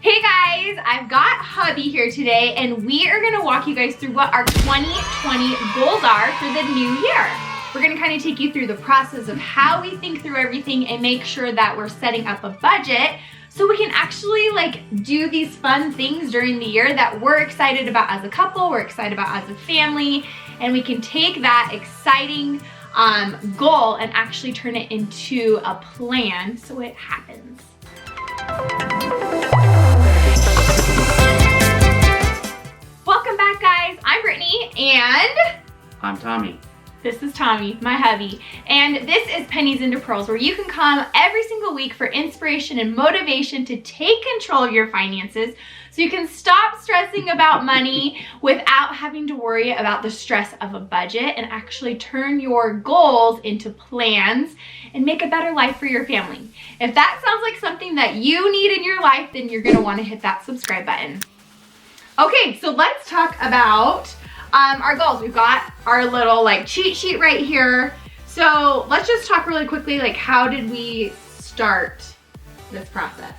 Hey guys, I've got hubby here today and we are gonna walk you guys through what our 2020 goals are for the new year. We're gonna kind of take you through the process of how we think through everything and make sure that we're setting up a budget so we can actually do these fun things during the year that we're excited about as a couple, we're excited about as a family, and we can take that exciting goal and actually turn it into a plan so it happens. Welcome back, guys. I'm Brittany and I'm Tommy. This is Tommy, my hubby, and this is Pennies into Pearls, where you can come every single week for inspiration and motivation to take control of your finances so you can stop stressing about money without having to worry about the stress of a budget and actually turn your goals into plans and make a better life for your family. If that sounds like something that you need in your life, then you're gonna wanna hit that subscribe button. Okay, so let's talk about our goals. We've got our little cheat sheet right here. So let's just talk really quickly, how did we start this process?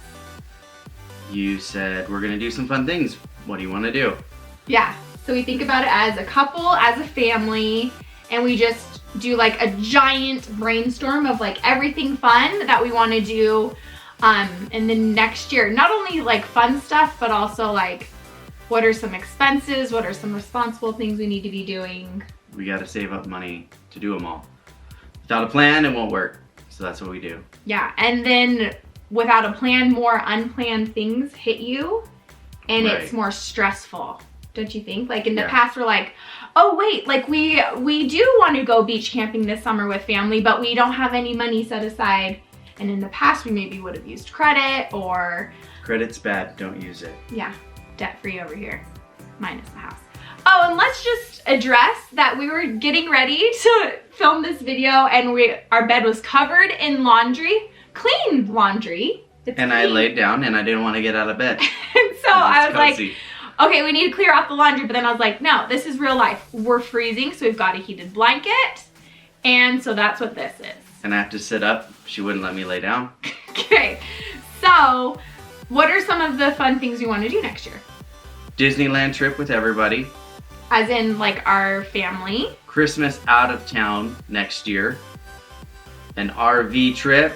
You said we're gonna do some fun things. What do you wanna do? Yeah, so we think about it as a couple, as a family, and we just do a giant brainstorm of everything fun that we wanna do and then next year. Not only fun stuff, but also what are some expenses? What are some responsible things we need to be doing? We gotta save up money to do them all. Without a plan, it won't work. So that's what we do. Yeah, and then without a plan, more unplanned things hit you, and Right. it's more stressful, don't you think? In the past, we're oh wait, we do want to go beach camping this summer with family, but we don't have any money set aside. And in the past, we maybe would have used credit or... Credit's bad, don't use it. Yeah. Debt-free over here, minus the house. Oh, and let's just address that we were getting ready to film this video and our bed was covered in laundry, clean laundry. And I laid down and I didn't want to get out of bed. And so I was cozy. Okay, we need to clear off the laundry, but then I was no, this is real life. We're freezing, so we've got a heated blanket, and so that's what this is. And I have to sit up. She wouldn't let me lay down. Okay, so what are some of the fun things you want to do next year? Disneyland trip with everybody. As in our family. Christmas out of town next year. An RV trip.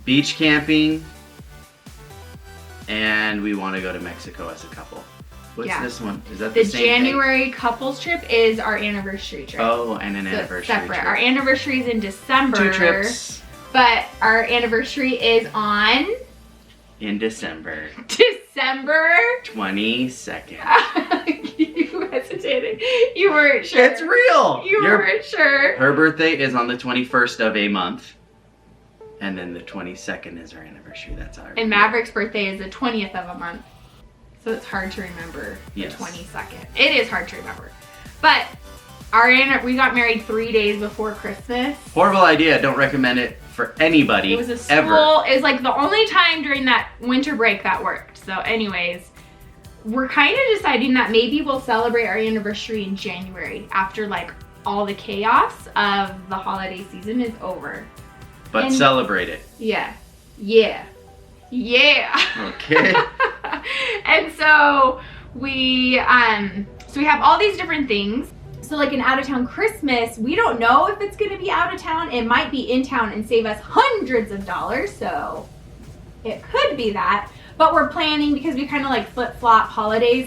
Beach camping. And we want to go to Mexico as a couple. What's this one? Is that the same January couples trip is our anniversary trip. Oh, and an anniversary separate. trip. Our anniversary is in December. 2 trips. But our anniversary is on... In December. December 22nd. You hesitated. You weren't sure. It's real. You weren't sure. Her birthday is on the 21st of a month. And then the 22nd is our anniversary. That's our... And Maverick's birthday is the 20th of a month. So it's hard to remember the 22nd. It is hard to remember. But we got married 3 days before Christmas. Horrible idea. Don't recommend it for anybody. It was a school. Ever. It was the only time during that winter break that worked. So anyways, we're kind of deciding that maybe we'll celebrate our anniversary in January after all the chaos of the holiday season is over. But celebrate it. Yeah. Yeah. Yeah. Okay. And so we have all these different things. So an out-of-town Christmas, we don't know if it's gonna be out of town. It might be in town and save us hundreds of dollars, so it could be that. But we're planning because we kind of flip-flop holidays.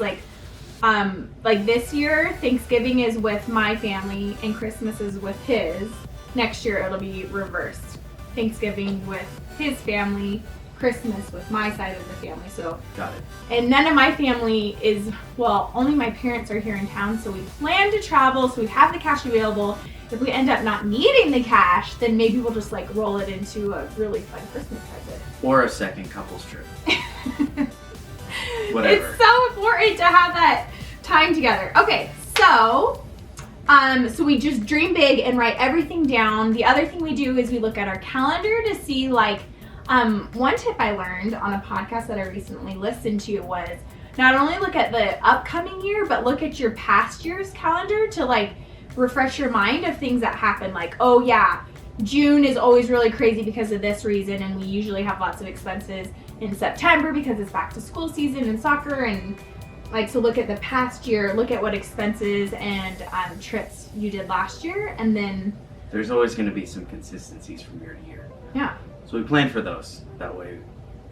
This year, Thanksgiving is with my family and Christmas is with his. Next year, it'll be reversed. Thanksgiving with his family, Christmas with my side of the family. So got it. And none of my family is, only my parents are here in town, so we plan to travel, so we have the cash available. If we end up not needing the cash, then maybe we'll just roll it into a really fun Christmas present. Or a second couples trip. Whatever. It's so important to have that time together. Okay, so we just dream big and write everything down. The other thing we do is we look at our calendar to see one tip I learned on a podcast that I recently listened to was not only look at the upcoming year, but look at your past year's calendar to refresh your mind of things that happen. Oh yeah, June is always really crazy because of this reason and we usually have lots of expenses. in September because it's back to school season and soccer, and like, so look at the past year, look at what expenses and trips you did last year, and then there's always going to be some consistencies from year to year. Yeah. So we plan for those. That way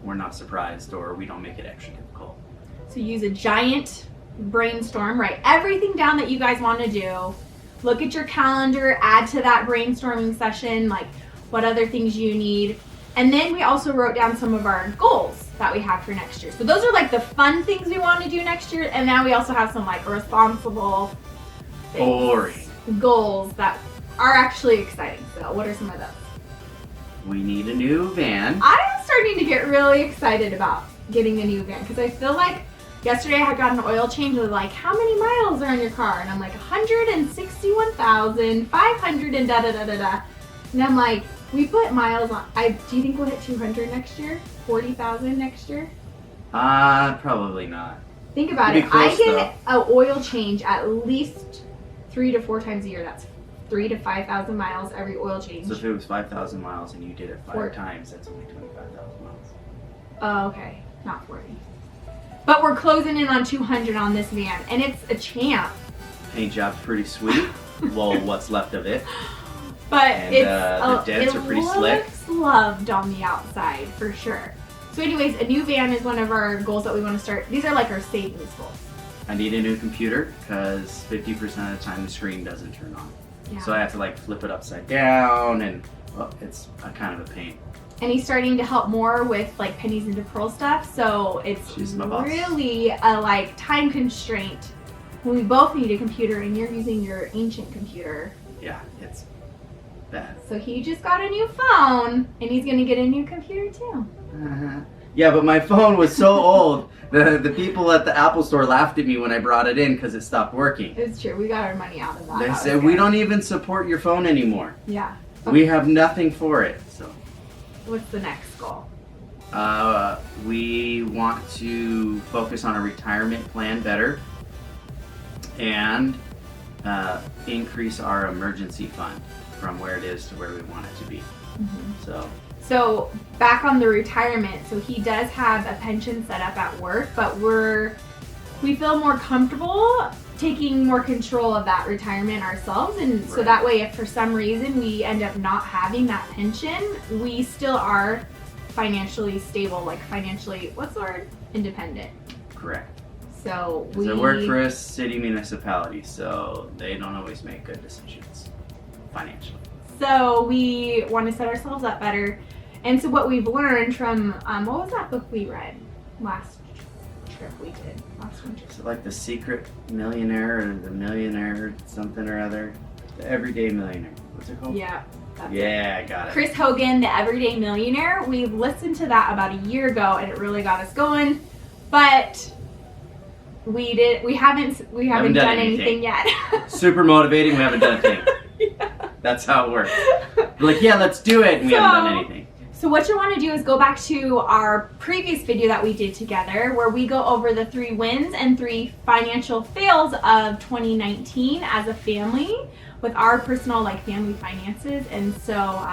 we're not surprised or we don't make it extra difficult. So use a giant brainstorm, write everything down that you guys want to do. Look at your calendar, add to that brainstorming session, like what other things you need. And then we also wrote down some of our goals that we have for next year. So those are like the fun things we want to do next year. And now we also have some like responsible goals that are actually exciting. So what are some of those? We need a new van. I'm starting to get really excited about getting a new van because I feel like yesterday I got an oil change with like, how many miles are on your car? And I'm like, 161,500 and da da da da da. And I'm like, we put miles on. Do you think we'll hit 200 next year? 40,000 next year? Probably not. Think about it. I get an oil change at least 3 to 4 times a year. That's 3,000 to 5,000 miles every oil change. So if it was 5,000 miles and you did it 5 times, that's only 25,000 miles. Oh, okay. Not 40. But we're closing in on 200 on this van, and it's a champ. Paint job's pretty sweet. Well, what's left of it. But And the dents are pretty slick. It looks loved on the outside, for sure. So anyways, a new van is one of our goals that we want to start. These are like our savings goals. I need a new computer because 50% of the time the screen doesn't turn on. Yeah. So I have to like flip it upside down, and well, it's a kind of a pain. And he's starting to help more with like pennies into pearl stuff. So it's really a like time constraint when we both need a computer and you're using your ancient computer. Yeah, it's bad. So he just got a new phone and he's gonna get a new computer too. Yeah, but my phone was so old. The people at the Apple store laughed at me when I brought it in because it stopped working. It's true. We got our money out of that. They said, we don't even support your phone anymore. Yeah. Okay. We have nothing for it. So what's the next goal? We want to focus on a retirement plan better and increase our emergency fund from where it is to where we want it to be. Mm-hmm. So back on the retirement, so he does have a pension set up at work, but we feel more comfortable taking more control of that retirement ourselves, and so that way if for some reason we end up not having that pension, we still are financially stable, like financially, what's the word? Independent. Correct. So I work for a city municipality, so they don't always make good decisions financially. So we want to set ourselves up better. And so what we've learned from, what was that book we read last trip we did? Last winter. Is it like The Secret Millionaire or The Millionaire something or other? The Everyday Millionaire. What's it called? Yeah. That's I got it. Chris Hogan, The Everyday Millionaire. We listened to that about a year ago and it really got us going. But we haven't done anything yet. Super motivating, we haven't done a thing. Yeah. That's how it works. We're like, yeah, let's do it, and we haven't done anything. So what you want to do is go back to our previous video that we did together where we go over the 3 wins and 3 financial fails of 2019 as a family with our personal like family finances, and so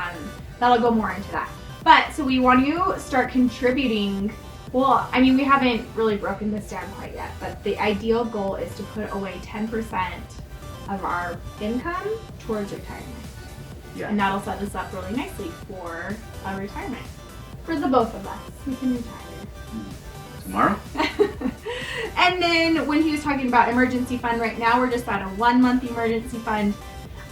that'll go more into that. But so we want to start contributing. Well, I mean, we haven't really broken this down quite yet, but the ideal goal is to put away 10% of our income towards retirement. Yeah. And that'll set us up really nicely for a retirement. For the both of us. We can retire. Tomorrow? And then when he was talking about emergency fund, right now we're just at a 1-month emergency fund.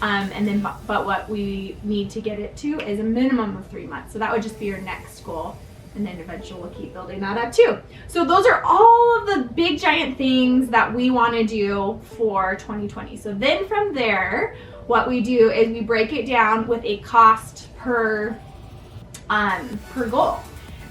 And then, but what we need to get it to is a minimum of 3 months. So that would just be your next goal. And then eventually we'll keep building that up too. So those are all of the big giant things that we want to do for 2020. So then from there, what we do is we break it down with a cost per goal.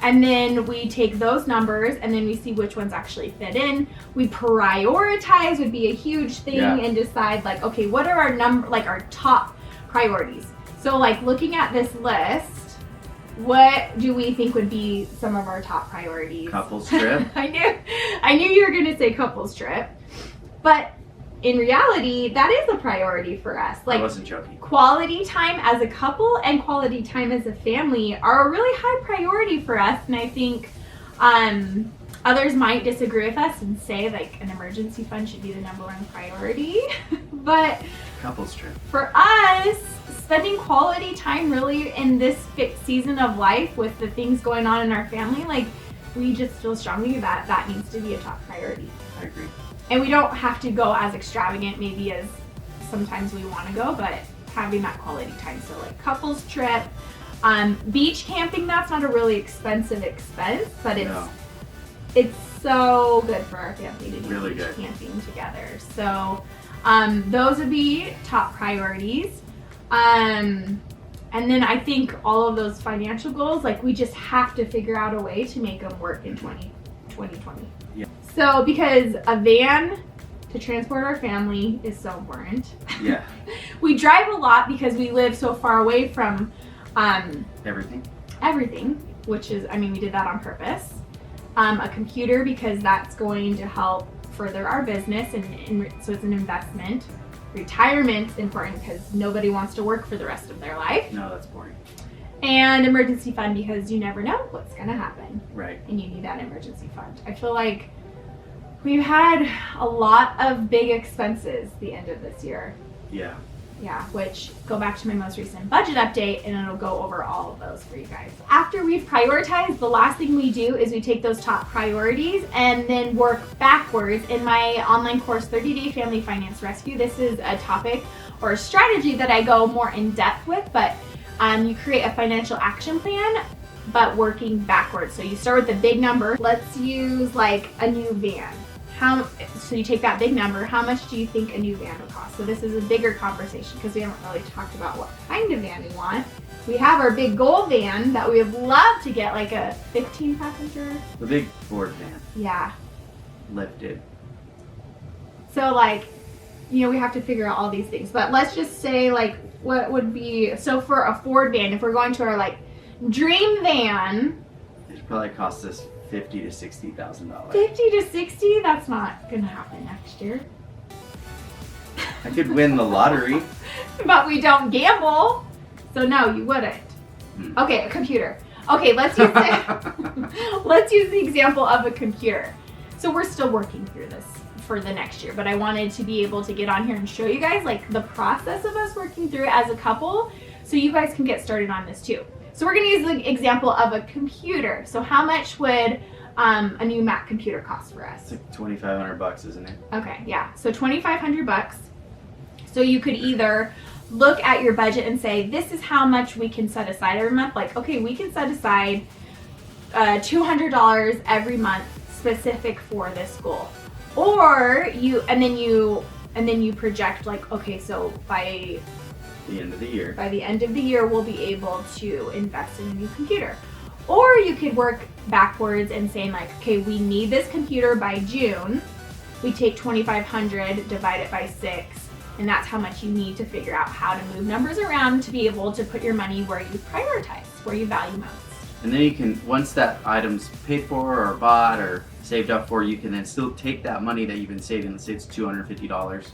And then we take those numbers and then we see which ones actually fit in. We prioritize would be a huge thing, and decide like, okay, what are our top priorities? So like looking at this list, what do we think would be some of our top priorities? Couples trip. I knew you were going to say couples trip. But in reality, that is a priority for us. Like, I wasn't joking. Quality time as a couple and quality time as a family are a really high priority for us. And I think Others might disagree with us and say like an emergency fund should be the #1 priority. But Couples trip. for us, spending quality time really in this fixed season of life with the things going on in our family, like we just feel strongly that that needs to be a top priority. I agree. And we don't have to go as extravagant maybe as sometimes we want to go, but having that quality time. So like couples trip, beach camping, that's not a really expensive expense, but it's so good for our family to do really beach good camping together. So those would be top priorities. And then I think all of those financial goals, like we just have to figure out a way to make them work in 2020. Yeah. So because a van to transport our family is so important. Yeah. We drive a lot because we live so far away from everything, which is, I mean, we did that on purpose. A computer because that's going to help further our business and so it's an investment. Retirement's important because nobody wants to work for the rest of their life. No, that's boring. And emergency fund because you never know what's gonna happen. Right. And you need that emergency fund. I feel like we've had a lot of big expenses the end of this year. Yeah. Yeah, which go back to my most recent budget update and it'll go over all of those for you guys. After we've prioritized, the last thing we do is we take those top priorities and then work backwards. In my online course, 30-Day Family Finance Rescue, this is a topic or a strategy that I go more in depth with, but you create a financial action plan, but working backwards. So you start with the big number. Let's use like a new van. So you take that big number, how much do you think a new van would cost? So this is a bigger conversation because we haven't really talked about what kind of van we want. We have our big goal van that we would love to get, like a 15 passenger. The big Ford van. Yeah. Lifted. So like, you know, we have to figure out all these things. But let's just say like what would be, so for a Ford van, if we're going to our like dream van. It probably costs us $50,000 to $60,000. 50 to 60? That's not gonna happen next year. I could win the lottery. But we don't gamble, so no, you wouldn't. Okay, a computer. Okay, let's use let's use the example of a computer. So we're still working through this for the next year, but I wanted to be able to get on here and show you guys like the process of us working through it as a couple, so you guys can get started on this too. So we're going to use the example of a computer. So how much would a new Mac computer cost for us? It's like $2,500, isn't it? Okay, yeah. So $2,500. So you could either look at your budget and say, this is how much we can set aside every month. Like, okay, we can set aside $200 every month specific for this goal. Or you project like, okay, so by the end of the year, we'll be able to invest in a new computer. Or you could work backwards and saying like, okay, we need this computer by June. We take $2,500, divide it by 6, and that's how much you need to figure out how to move numbers around to be able to put your money where you prioritize, where you value most. And then you can, once that item's paid for or bought or saved up for, you can then still take that money that you've been saving, let's say it's $250,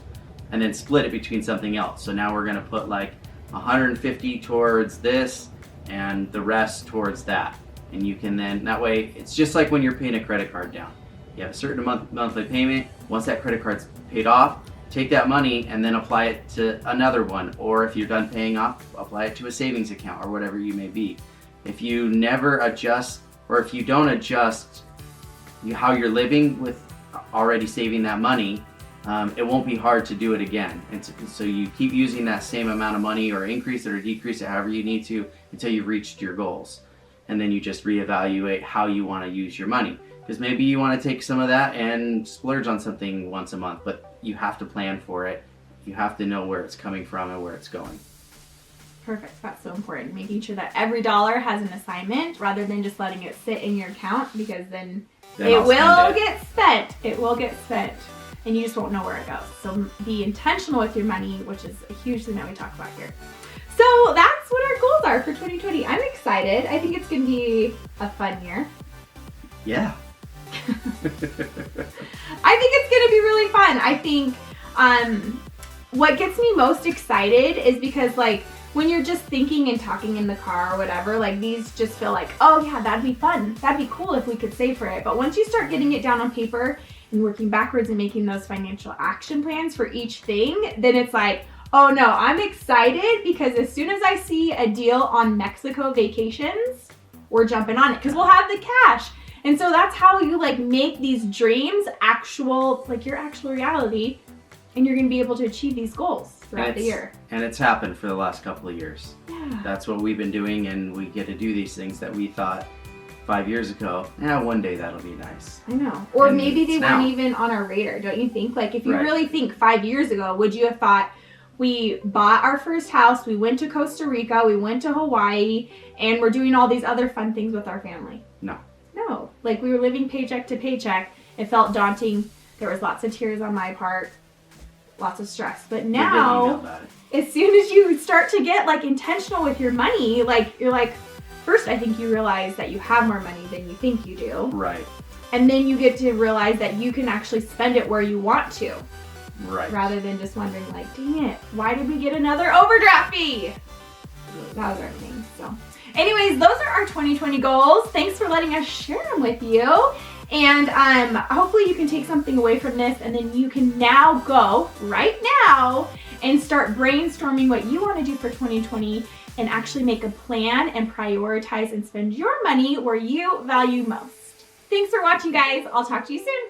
and then split it between something else. So now we're gonna put like 150 towards this and the rest towards that. And you can then, that way, it's just like when you're paying a credit card down. You have a certain monthly payment. Once that credit card's paid off, take that money and then apply it to another one. Or if you're done paying off, apply it to a savings account or whatever you may be. If you never adjust, or if you don't adjust how you're living with already saving that money, it won't be hard to do it again. And so you keep using that same amount of money or increase it or decrease it however you need to until you've reached your goals. And then you just reevaluate how you want to use your money. Because maybe you want to take some of that and splurge on something once a month, but you have to plan for it. You have to know where it's coming from and where it's going. Perfect. That's so important. Making sure that every dollar has an assignment rather than just letting it sit in your account, because then it will get spent. It will get spent. And you just won't know where it goes. So be intentional with your money, which is a huge thing that we talk about here. So that's what our goals are for 2020. I'm excited. I think it's going to be a fun year. Yeah. I think it's going to be really fun. I think what gets me most excited is because like when you're just thinking and talking in the car or whatever, like these just feel like, oh yeah, that'd be fun. That'd be cool if we could save for it. But once you start getting it down on paper and working backwards and making those financial action plans for each thing, then it's like, oh no, I'm excited because as soon as I see a deal on Mexico vacations, we're jumping on it because we'll have the cash. And so that's how you like make these dreams actual, like your actual reality, and you're gonna be able to achieve these goals throughout the year. And it's happened for the last couple of years. Yeah. That's what we've been doing, and we get to do these things that we thought 5 years ago, one day that'll be nice. I know. Or And maybe they it's now. weren't even on our radar, don't you think? Like if you Right. really think 5 years ago, would you have thought we bought our first house, we went to Costa Rica, we went to Hawaii, and we're doing all these other fun things with our family? No. No. Like we were living paycheck to paycheck. It felt daunting. There was lots of tears on my part, lots of stress. But We didn't know now, about it. as soon as you start to get like intentional with your money, like you're like, first I think you realize that you have more money than you think you do. Right. And then you get to realize that you can actually spend it where you want to. Right. Rather than just wondering like, dang it, why did we get another overdraft fee? That was our thing. So anyways, those are our 2020 goals. Thanks for letting us share them with you. And hopefully you can take something away from this, and then you can now go right now and start brainstorming what you want to do for 2020 and actually make a plan and prioritize and spend your money where you value most. Thanks for watching, guys. I'll talk to you soon.